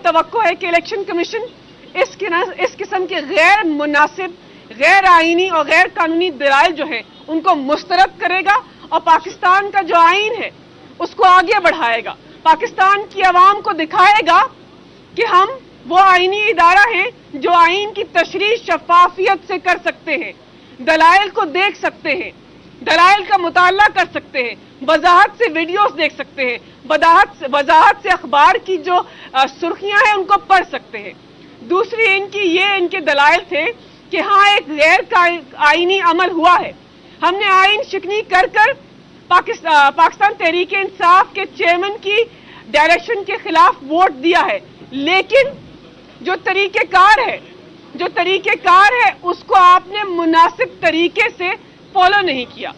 तवक्को है कि election commission इस किस्म के गैर मुनासिब, गैर आईनी और गैर कानूनी दलाइल जो है उनको मुस्तरद करेगा और पाकिस्तान का जो आइन है उसको आगे बढ़ाएगा। पाकिस्तान की आवाम को दिखाएगा कि हम वो आईनी इदारा है जो आइन की तशरीह शफाफियत से कर सकते हैं, दलाइल को देख सकते हैं, दलाइल का मुताला कर सकते हैं, वजाहत से वीडियोस देख सकते हैं, वजाहत से अखबार की जो सुर्खियां हैं उनको पढ़ सकते हैं। दूसरी इनके दलाइल थे कि हाँ एक गैर आईनी अमल हुआ है, हमने आइन शिकनी कर पाकिस्तान तहरीक इंसाफ के चेयरमैन की डायरेक्शन के खिलाफ वोट दिया है, लेकिन जो तरीकेकार है उसको आपने मुनासिब तरीके से फॉलो नहीं किया।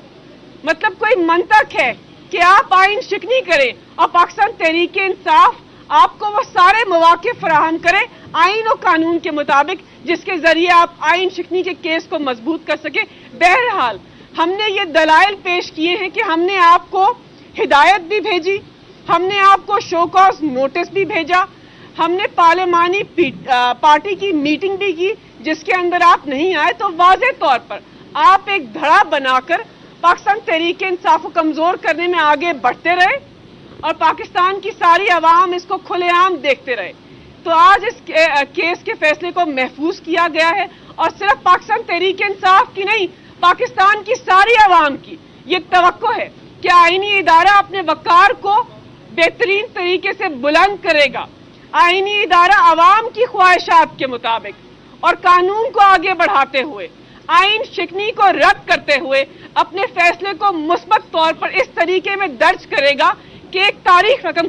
मतलब कोई मंतक है कि आप आइन शिकनी करें और पाकिस्तान तहरीक इंसाफ आपको वो सारे मौके फराहम करे आइन और कानून के मुताबिक जिसके जरिए आप आइन शिकनी के केस को मजबूत कर सके। बहरहाल हमने ये दलाइल पेश किए हैं कि हमने आपको हिदायत भी भेजी, हमने आपको शो कॉज नोटिस भी भेजा, हमने पार्लिमानी पार्टी की मीटिंग भी की जिसके अंदर आप नहीं आए, तो वाज़ेह तौर पर आप एक धड़ा बनाकर पाकिस्तान तहरीक इंसाफ को कमजोर करने में आगे बढ़ते रहे और पाकिस्तान की सारी आवाम इसको खुलेआम देखते रहे। तो आज इस केस के फैसले को महफूज किया गया है और सिर्फ पाकिस्तान तहरीक इंसाफ की नहीं, पाकिस्तान की सारी आवाम की ये तवक्को है कि आईनी इदारा अपने वकार को बेहतरीन तरीके से बुलंद करेगा, आईनी इदारा आवाम की ख्वाहिशात के मुताबिक और कानून को आगे बढ़ाते हुए, आइन शिकनी को रद्द करते हुए अपने फैसले को मुस्बत तौर पर इस तरीके में दर्ज करेगा कि एक तारीख रकम